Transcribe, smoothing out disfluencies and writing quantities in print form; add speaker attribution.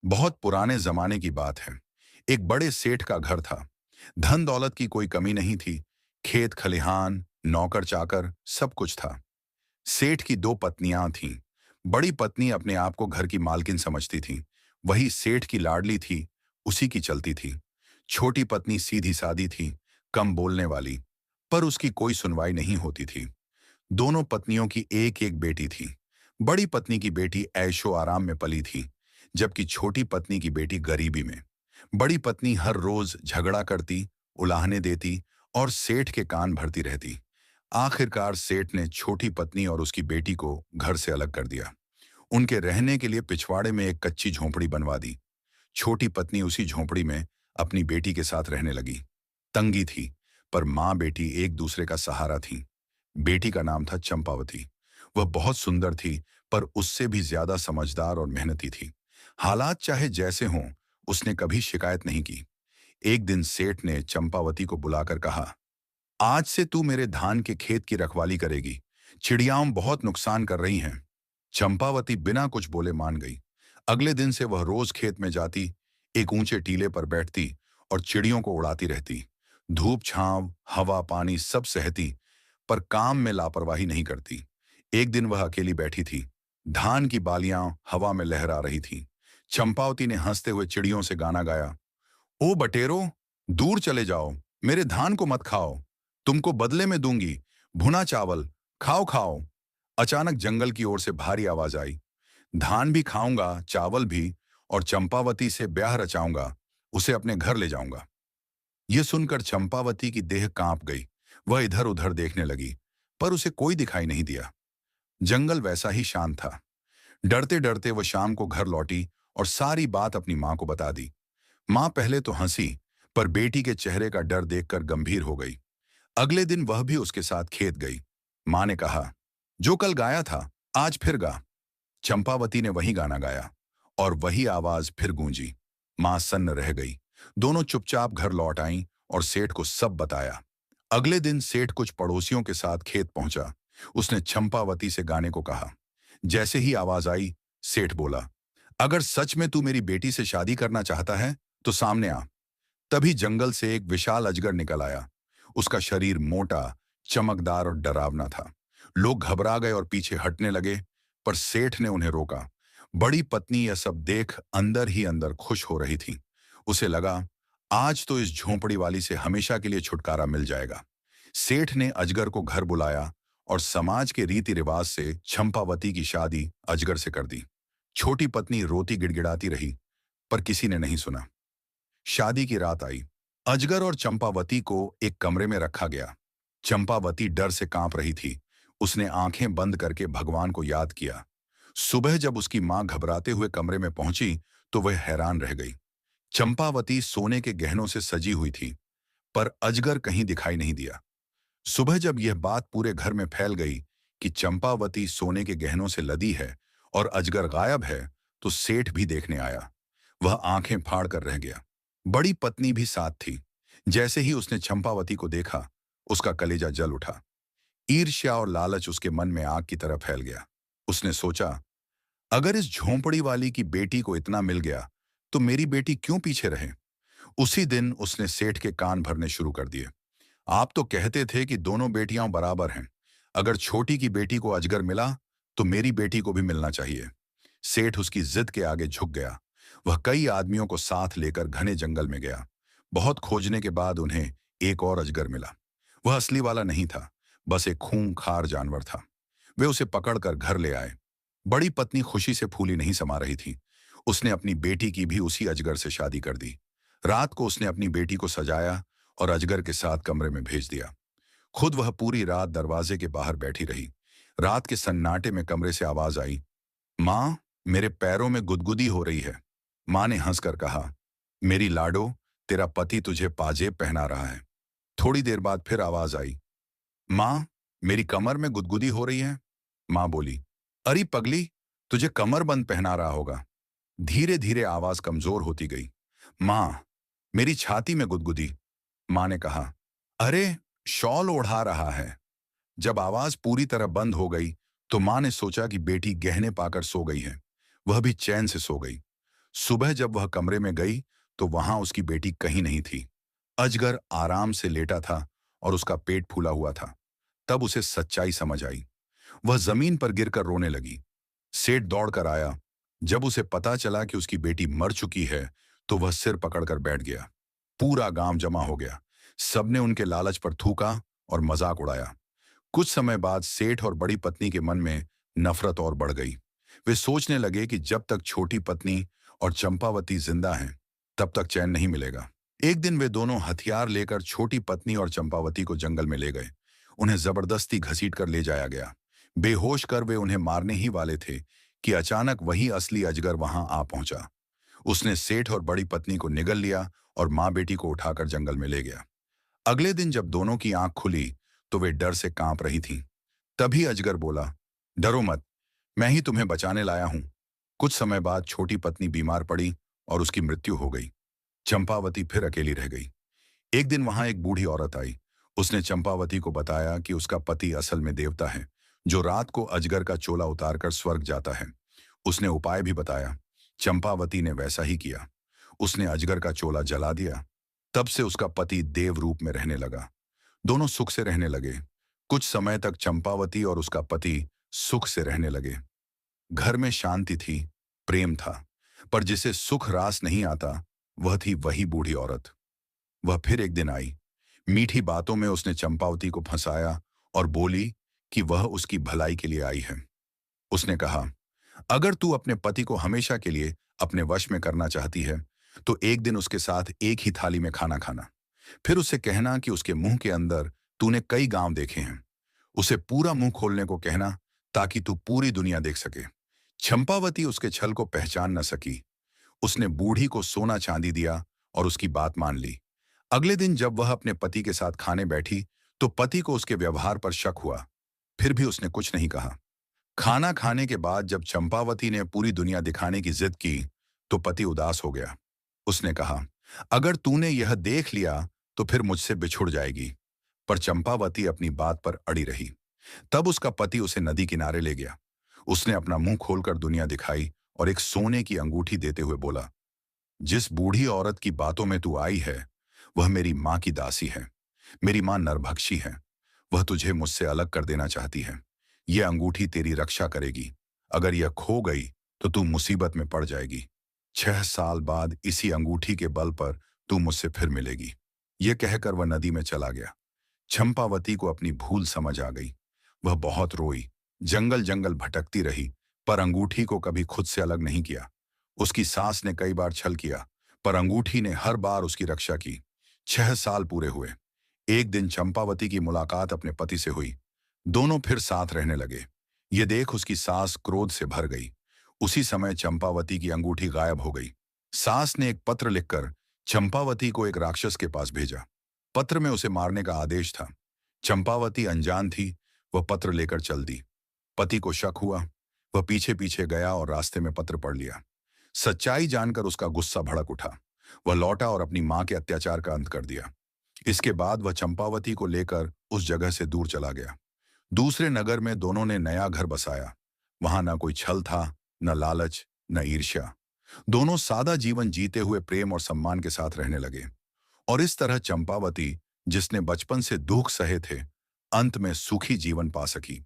Speaker 1: बहुत पुराने जमाने की बात है। एक बड़े सेठ का घर था। धन दौलत की कोई कमी नहीं थी। खेत खलिहान, नौकर चाकर सब कुछ था। सेठ की दो पत्नियां थीं। बड़ी पत्नी अपने आप को घर की मालकिन समझती थी। वही सेठ की लाडली थी, उसी की चलती थी। छोटी पत्नी सीधी सादी थी, कम बोलने वाली, पर उसकी कोई सुनवाई नहीं होती थी। दोनों पत्नियों की एक एक बेटी थी। बड़ी पत्नी की बेटी ऐशो आराम में पली थी, जबकि छोटी पत्नी की बेटी गरीबी में। बड़ी पत्नी हर रोज झगड़ा करती, उलाहने देती और सेठ के कान भरती रहती। आखिरकार सेठ ने छोटी पत्नी और उसकी बेटी को घर से अलग कर दिया। उनके रहने के लिए पिछवाड़े में एक कच्ची झोंपड़ी बनवा दी। छोटी पत्नी उसी झोंपड़ी में अपनी बेटी के साथ रहने लगी। तंगी थी, पर माँ बेटी एक दूसरे का सहारा थी। बेटी का नाम था चंपावती। वह बहुत सुंदर थी, पर उससे भी ज्यादा समझदार और मेहनती थी। हालात चाहे जैसे हों, उसने कभी शिकायत नहीं की। एक दिन सेठ ने चंपावती को बुलाकर कहा, आज से तू मेरे धान के खेत की रखवाली करेगी। चिड़ियाओं बहुत नुकसान कर रही हैं। चंपावती बिना कुछ बोले मान गई। अगले दिन से वह रोज खेत में जाती, एक ऊंचे टीले पर बैठती और चिड़ियों को उड़ाती रहती। धूप छांव, हवा पानी सब सहती, पर काम में लापरवाही नहीं करती। एक दिन वह अकेली बैठी थी। धान की बालियां हवा में लहरा रही थीं। चंपावती ने हंसते हुए चिड़ियों से गाना गाया, ओ बटेरो, दूर चले जाओ, मेरे धान को मत खाओ। तुमको बदले में दूंगी भुना चावल, खाओ खाओ। अचानक जंगल की ओर से भारी आवाज आई, धान भी खाऊंगा, चावल भी, और चंपावती से ब्याह रचाऊंगा, उसे अपने घर ले जाऊंगा। यह सुनकर चंपावती की देह कांप गई। वह इधर उधर देखने लगी, पर उसे कोई दिखाई नहीं दिया। जंगल वैसा ही शांत था। डरते डरते वह शाम को घर लौटी और सारी बात अपनी मां को बता दी। मां पहले तो हंसी, पर बेटी के चेहरे का डर देखकर गंभीर हो गई। अगले दिन वह भी उसके साथ खेत गई। मां ने कहा, जो कल गाया था आज फिर गा। चंपावती ने वही गाना गाया और वही आवाज फिर गूंजी। मां सन्न रह गई। दोनों चुपचाप घर लौट आईं और सेठ को सब बताया। अगले दिन सेठ कुछ पड़ोसियों के साथ खेत पहुंचा। उसने चंपावती से गाने को कहा। जैसे ही आवाज आई, सेठ बोला, अगर सच में तू मेरी बेटी से शादी करना चाहता है तो सामने आ। तभी जंगल से एक विशाल अजगर निकल आया। उसका शरीर मोटा, चमकदार और डरावना था। लोग घबरा गए और पीछे हटने लगे, पर सेठ ने उन्हें रोका। बड़ी पत्नी यह सब देख अंदर ही अंदर खुश हो रही थी। उसे लगा, आज तो इस झोंपड़ी वाली से हमेशा के लिए छुटकारा मिल जाएगा। सेठ ने अजगर को घर बुलाया और समाज के रीति रिवाज से चंपावती की शादी अजगर से कर दी। छोटी पत्नी रोती गिड़गिड़ाती रही, पर किसी ने नहीं सुना। शादी की रात आई। अजगर और चंपावती को एक कमरे में रखा गया। चंपावती डर से कांप रही थी। उसने आंखें बंद करके भगवान को याद किया। सुबह जब उसकी मां घबराते हुए कमरे में पहुंची, तो वह हैरान रह गई। चंपावती सोने के गहनों से सजी हुई थी, पर अजगर कहीं दिखाई नहीं दिया। सुबह जब यह बात पूरे घर में फैल गई कि चंपावती सोने के गहनों से लदी है और अजगर गायब है, तो सेठ भी देखने आया। वह आंखें फाड़ कर रह गया। बड़ी पत्नी भी साथ थी। जैसे ही उसने चंपावती को देखा, उसका कलेजा जल उठा। ईर्ष्या और लालच उसके मन में आग की तरह फैल गया। उसने सोचा, अगर इस झोंपड़ी वाली की बेटी को इतना मिल गया, तो मेरी बेटी क्यों पीछे रहे। उसी दिन उसने सेठ के कान भरने शुरू कर दिए। आप तो कहते थे कि दोनों बेटियां बराबर हैं। अगर छोटी की बेटी को अजगर मिला, तो मेरी बेटी को भी मिलना चाहिए। सेठ उसकी जिद के आगे झुक गया। वह कई आदमियों को साथ लेकर घने जंगल में गया। बहुत खोजने के बाद उन्हें एक और अजगर मिला। वह असली वाला नहीं था, बस एक खूंखार जानवर था। वे उसे पकड़कर घर ले आए। बड़ी पत्नी खुशी से फूली नहीं समा रही थी। उसने अपनी बेटी की भी उसी अजगर से शादी कर दी। रात को उसने अपनी बेटी को सजाया और अजगर के साथ कमरे में भेज दिया। खुद वह पूरी रात दरवाजे के बाहर बैठी रही। रात के सन्नाटे में कमरे से आवाज आई, माँ, मेरे पैरों में गुदगुदी हो रही है। माँ ने हंसकर कहा, मेरी लाडो, तेरा पति तुझे पाजेब पहना रहा है। थोड़ी देर बाद फिर आवाज आई, माँ, मेरी कमर में गुदगुदी हो रही है। माँ बोली, अरे पगली, तुझे कमरबंद पहना रहा होगा। धीरे धीरे आवाज कमजोर होती गई। माँ, मेरी छाती में गुदगुदी। माँ ने कहा, अरे, शॉल ओढ़ा रहा है। जब आवाज पूरी तरह बंद हो गई, तो माँ ने सोचा कि बेटी गहने पाकर सो गई है। वह भी चैन से सो गई। सुबह जब वह कमरे में गई तो वहां उसकी बेटी कहीं नहीं थी। अजगर आराम से लेटा था और उसका पेट फूला हुआ था। तब उसे सच्चाई समझ आई। वह जमीन पर गिरकर रोने लगी। सेठ दौड़कर आया। जब उसे पता चला कि उसकी बेटी मर चुकी है तो वह सिर पकड़कर बैठ गया। पूरा गांव जमा हो गया। सबने उनके लालच पर थूका और मजाक उड़ाया। कुछ समय बाद सेठ और बड़ी पत्नी के मन में नफरत और बढ़ गई। वे सोचने लगे कि जब तक छोटी पत्नी और चंपावती जिंदा हैं, तब तक चैन नहीं मिलेगा। एक दिन वे दोनों हथियार लेकर छोटी पत्नी और चंपावती को जंगल में ले गए। उन्हें जबरदस्ती घसीट कर ले जाया गया। बेहोश कर वे उन्हें मारने ही वाले थे कि अचानक वही असली अजगर वहां आ पहुंचा। उसने सेठ और बड़ी पत्नी को निगल लिया और मां बेटी को उठाकर जंगल में ले गया। अगले दिन जब दोनों की आंख खुली तो वे डर से कांप रही थीं। तभी अजगर बोला, डरो मत, मैं ही तुम्हें बचाने लाया हूं। कुछ समय बाद छोटी पत्नी बीमार पड़ी और उसकी मृत्यु हो गई। चंपावती फिर अकेली रह गई। एक दिन वहां एक बूढ़ी औरत आई। उसने चंपावती को बताया कि उसका पति असल में देवता है, जो रात को अजगर का चोला उतारकर स्वर्ग जाता है। उसने उपाय भी बताया। चंपावती ने वैसा ही किया। उसने अजगर का चोला जला दिया। तब से उसका पति देव रूप में रहने लगा। दोनों सुख से रहने लगे। कुछ समय तक चंपावती और उसका पति सुख से रहने लगे। घर में शांति थी, प्रेम था। पर जिसे सुख रास नहीं आता, वह थी वही बूढ़ी औरत। वह फिर एक दिन आई। मीठी बातों में उसने चंपावती को फंसाया और बोली कि वह उसकी भलाई के लिए आई है। उसने कहा, अगर तू अपने पति को हमेशा के लिए अपने वश में करना चाहती है तो एक दिन उसके साथ एक ही थाली में खाना खाना। फिर उससे कहना कि उसके मुंह के अंदर तूने कई गांव देखे हैं। उसे पूरा मुंह खोलने को कहना ताकि तू पूरी दुनिया देख सके। चंपावती उसके छल को पहचान न सकी। उसने बूढ़ी को सोना चांदी दिया और उसकी बात मान ली। अगले दिन जब वह अपने पति के साथ खाने बैठी तो पति को उसके व्यवहार पर शक हुआ। फिर भी उसने कुछ नहीं कहा। खाना खाने के बाद जब चंपावती ने पूरी दुनिया दिखाने की जिद की तो पति उदास हो गया। उसने कहा, अगर तूने यह देख लिया तो फिर मुझसे बिछुड़ जाएगी। पर चंपावती अपनी बात पर अड़ी रही। तब उसका पति उसे नदी किनारे ले गया। उसने अपना मुंह खोलकर दुनिया दिखाई और एक सोने की अंगूठी देते हुए बोला, जिस बूढ़ी औरत की बातों में तू आई है वह मेरी मां की दासी है। मेरी मां नरभक्षी है। वह तुझे मुझसे अलग कर देना चाहती है। यह अंगूठी तेरी रक्षा करेगी। अगर यह खो गई तो तू मुसीबत में पड़ जाएगी। 6 साल बाद इसी अंगूठी के बल पर तू मुझसे फिर मिलेगी। यह कहकर वह नदी में चला गया। चंपावती को अपनी भूल समझ आ गई। वह बहुत रोई, जंगल जंगल भटकती रही, पर अंगूठी को कभी खुद से अलग नहीं किया। उसकी सास ने कई बार छल किया, पर अंगूठी ने हर बार उसकी रक्षा की। 6 साल पूरे हुए। एक दिन चंपावती की मुलाकात अपने पति से हुई। दोनों फिर साथ रहने लगे। ये देख उसकी सास क्रोध से भर गई। उसी समय चंपावती की अंगूठी गायब हो गई। सास ने एक पत्र लिखकर चंपावती को एक राक्षस के पास भेजा। पत्र में उसे मारने का आदेश था। चंपावती अनजान थी। वह पत्र लेकर चल दी। पति को शक हुआ। वह पीछे पीछे गया और रास्ते में पत्र पढ़ लिया। सच्चाई जानकर उसका गुस्सा भड़क उठा। वह लौटा और अपनी मां के अत्याचार का अंत कर दिया। इसके बाद वह चंपावती को लेकर उस जगह से दूर चला गया। दूसरे नगर में दोनों ने नया घर बसाया। वहां न कोई छल था, न लालच, न ईर्ष्या। दोनों सादा जीवन जीते हुए प्रेम और सम्मान के साथ रहने लगे। और इस तरह चंपावती, जिसने बचपन से दुख सहे थे, अंत में सुखी जीवन पा सकी।